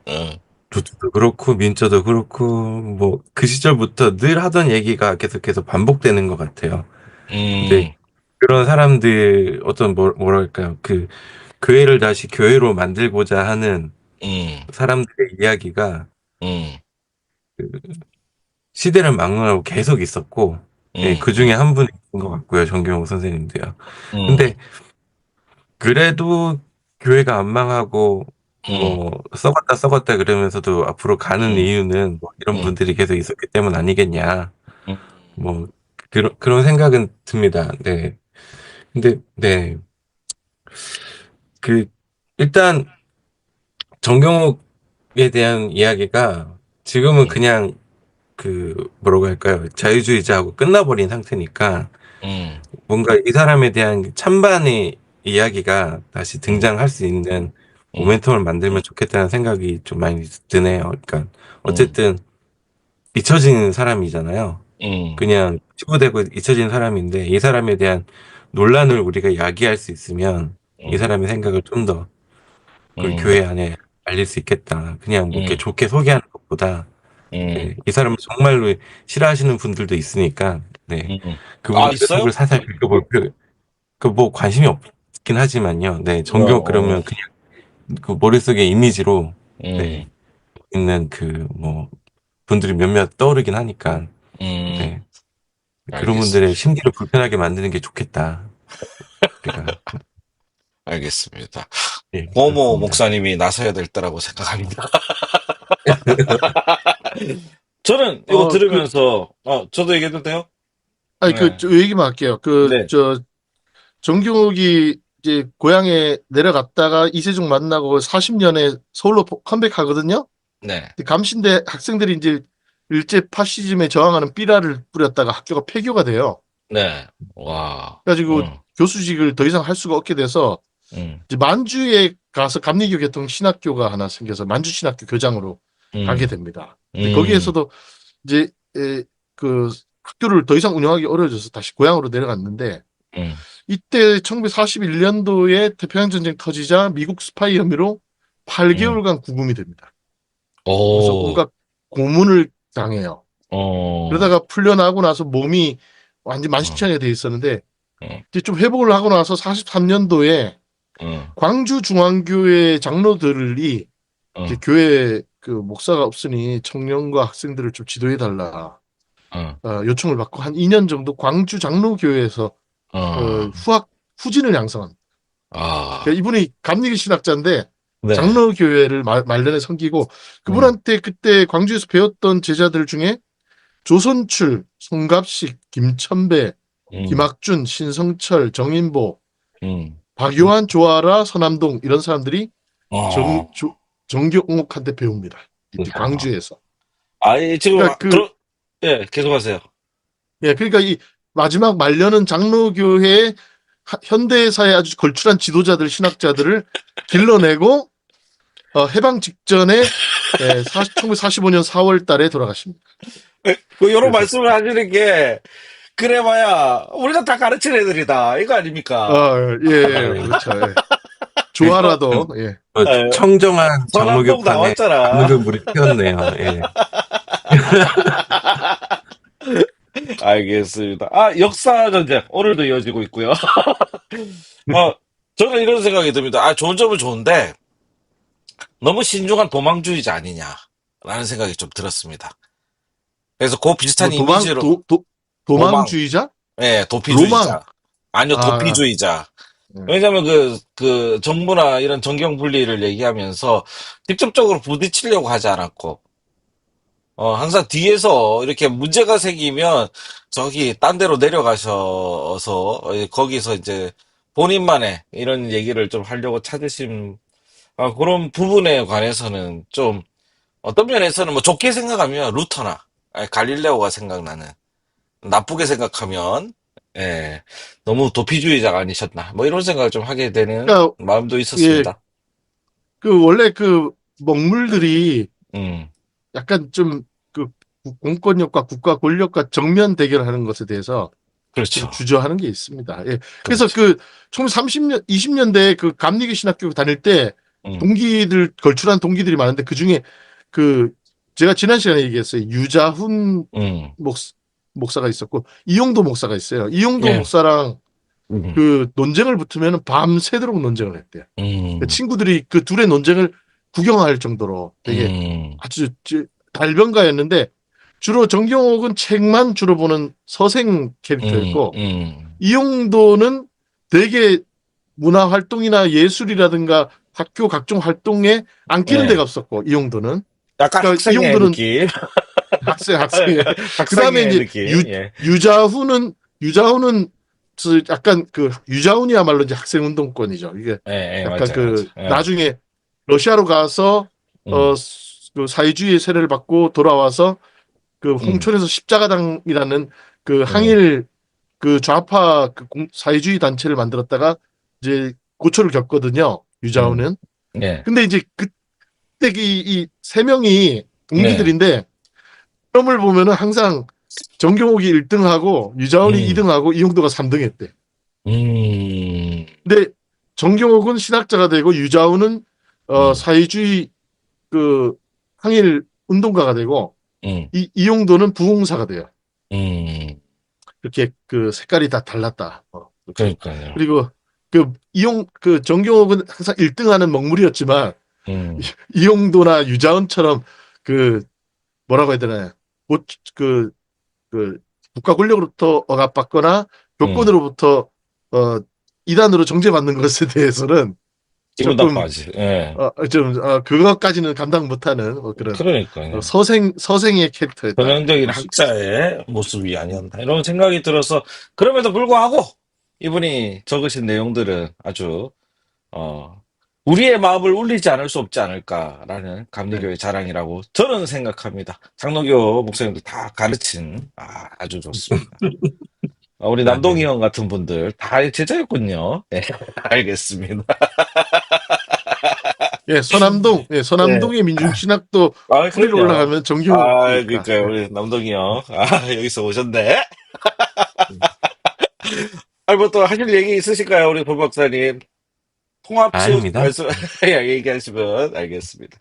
어, 조트도 그렇고, 민저도 그렇고, 뭐, 그 시절부터 늘 하던 얘기가 계속해서 반복되는 것 같아요. 근데 음, 그런 사람들, 어떤, 뭐랄까요. 교회를 다시 교회로 만들고자 하는 음, 사람들의 이야기가 음, 시대를 막론하고 계속 있었고, 예, 그 중에 음, 한 분인 것 같고요. 정경호 선생님도요. 음, 근데 그래도 교회가 안 망하고 음, 뭐 썩었다 그러면서도 앞으로 가는 음, 이유는 뭐 이런 음, 분들이 계속 있었기 때문 아니겠냐. 음, 뭐 그런 생각은 듭니다. 네. 근데 네. 그 일단 정경욱에 대한 이야기가 지금은 음, 그냥 뭐라고 할까요? 자유주의자하고 끝나버린 상태니까 음, 뭔가 이 사람에 대한 찬반의 이야기가 다시 음, 등장할 수 있는 음, 모멘텀을 만들면 좋겠다는 생각이 좀 많이 드네요. 그러니까 음, 어쨌든 잊혀진 사람이잖아요. 음, 그냥 치부되고 잊혀진 사람인데 이 사람에 대한 논란을 우리가 야기할 수 있으면 이 음, 사람의 생각을 좀 더 그 음, 교회 안에 알릴 수 있겠다. 그냥 뭐 이렇게 음, 좋게 소개하는 것보다 음, 네, 이 사람을 정말로 싫어하시는 분들도 있으니까 네, 아, 그분들의 있어요? 속을 살살 긁어볼 필요 뭐 관심이 없긴 하지만요. 네, 어, 정경 어, 그러면 그냥 그 머릿속에 이미지로 네, 음, 있는 뭐 분들이 몇몇 떠오르긴 하니까 음, 네, 그런 분들의 알겠습니다. 심리를 불편하게 만드는 게 좋겠다. 우리가 알겠습니다. 네, 고모 그렇습니다. 목사님이 나서야 될 때라고 생각합니다. 저는 이거 어, 그, 들으면서, 저도 얘기해도 돼요? 아니, 네. 저 얘기만 할게요. 네. 정경욱이 이제 고향에 내려갔다가 이세종 만나고 40년에 서울로 컴백하거든요. 네. 근데 감신대 학생들이 이제 일제 파시즘에 저항하는 삐라를 뿌렸다가 학교가 폐교가 돼요. 네. 와. 그래가지고 교수직을 더 이상 할 수가 없게 돼서 음, 이제 만주에 가서 감리교 계통 신학교가 하나 생겨서 만주 신학교 교장으로 가게 음, 됩니다. 근데 음, 거기에서도 이제 그 학교를 더 이상 운영하기 어려워져서 다시 고향으로 내려갔는데 음. 이때 1941년도에 태평양 전쟁 터지자 미국 스파이 혐의로 음. 8개월간 구금이 됩니다. 그래서 오, 온갖 고문을 당해요. 어, 그러다가 풀려나고 나서 몸이 완전 어, 만신창이가 돼 있었는데 어, 이제 좀 회복을 하고 나서 43년도에 어, 광주 중앙교회 장로들이 이제 어, 교회 그 목사가 없으니 청년과 학생들을 좀 지도해 달라 어, 요청을 받고 한 2년 정도 광주 장로교회에서 어, 후진을 양성한. 그러니까 아, 이분이 감리교 신학자인데 네. 장로교회를 말년에 섬기고 음, 그분한테 그때 광주에서 배웠던 제자들 중에 조선출, 송갑식, 김천배, 음, 김학준, 신성철, 정인보, 음, 박요한, 조아라, 서남동 이런 사람들이 정, 어. 조, 정경옥한테 배웁니다. 이때 광주에서. 지금, 그러니까 예, 계속하세요. 예, 그러니까 이 마지막 말년은 장로교회의 현대사의 아주 걸출한 지도자들, 신학자들을 길러내고 해방 직전에 1945년 4월 달에 돌아가십니다. 요런 그래서 말씀을 하시는 게, 그래봐야, 우리가 다 가르친 애들이다. 이거 아닙니까? 예, 그렇죠. 예. 조아라도 예. 예, 청정한 서남동 장로교판에 나왔잖아. 맑은 물이 튀었네요. 예. 알겠습니다. 역사 전쟁. 오늘도 이어지고 있고요. 어, 저는 이런 생각이 듭니다. 좋은 점은 좋은데, 너무 신중한 도망주의자 아니냐라는 생각이 좀 들었습니다. 그래서 그 비슷한 뭐 이미지로 도망, 도망주의자? 예, 로망. 도피주의자. 아니요, 아, 도피주의자. 예. 왜냐면 정부나 이런 정경 분리를 얘기하면서 직접적으로 부딪히려고 하지 않았고, 항상 뒤에서 이렇게 문제가 생기면 저기 딴 데로 내려가셔서 거기서 이제 본인만의 이런 얘기를 좀 하려고 찾으신 그런 부분에 관해서는 좀 어떤 면에서는 뭐 좋게 생각하면 루터나 갈릴레오가 생각나는 나쁘게 생각하면 예, 너무 도피주의자가 아니셨나 뭐 이런 생각을 좀 하게 되는 그러니까 마음도 예, 있었습니다. 원래 그 먹물들이 음, 약간 좀 그 공권력과 국가 권력과 정면 대결하는 것에 대해서 그렇죠. 주저하는 게 있습니다. 예. 그래서 그렇죠. 그 1930년, 20년대 그 감리교 신학교 다닐 때 음, 걸출한 동기들이 많은데 그 중에 그 제가 지난 시간에 얘기했어요. 유자훈 음, 목사가 있었고 이용도 목사가 있어요. 이용도 예, 목사랑 음, 그 논쟁을 붙으면 밤새도록 논쟁을 했대요. 그 음, 친구들이 그 둘의 논쟁을 구경할 정도로 되게 음, 아주 달변가였는데 주로 정경옥은 책만 주로 보는 서생 캐릭터였고 이용도는 되게 문화 활동이나 예술이라든가 학교 각종 활동에 안 끼는 예. 데가 없었고 이용도는 약간 그러니까 학생의 이용도는 느낌. 학생이에요. 그 다음에 학생의 이제 느낌. 예. 유자훈은 약간 그 유자훈이야말로 이제 학생 운동권이죠. 이게 예, 예, 약간 맞아요, 그 맞아요. 예. 나중에 러시아로 가서 음, 그 사회주의 세례를 받고 돌아와서 그 음, 홍천에서 십자가당이라는 그 음, 항일 그 좌파 그 사회주의 단체를 만들었다가 이제 고초를 겪거든요. 음, 유자훈은. 예, 근데 이제 그때 이 세 명이 네, 동기들인데 시험을 보면은 항상 정경옥이 1등하고 유자훈이 음, 2등하고 이용도가 3등했대. 음, 근데 정경옥은 신학자가 되고 유자훈은 음, 사회주의 그 항일 운동가가 되고 음, 이용도는 부흥사가 돼요. 음, 이렇게 그 색깔이 다 달랐다. 이렇게. 그러니까요. 그리고 그 정경옥은 항상 1등하는 먹물이었지만 음, 이용도나 유자훈처럼 그 뭐라고 해야 되나요? 뭐, 그, 그 국가 권력으로부터 억압받거나 음, 교권으로부터 이단으로 정죄받는 것에 대해서는 기분 조금 나빠지. 예. 그것까지는 감당 못하는 그런 그러니까요. 서생의 캐릭터였다. 전형적인 볼 수 있습니다. 학자의 모습이 아니었나 이런 생각이 들어서 그럼에도 불구하고 이분이 적으신 내용들은 아주 우리의 마음을 울리지 않을 수 없지 않을까라는 네. 감리교의 자랑이라고 저는 생각합니다. 장로교 목사님들 다 가르친 아주 좋습니다. 우리 아, 남동희 네. 형 같은 분들 다 제자였군요. 네, 알겠습니다. 예, 서남동, 예, 네. 서남동의 민중신학도 뿌리로 그럼요. 올라가면 정경옥이니까. 그러니까요. 예. 우리 남동희 형. 여기서 오셨네. 음. 뭐 또 하실 얘기 있으실까요, 우리 본 박사님? 통합 치유 아닙니다. 말씀 얘기하시면 알겠습니다.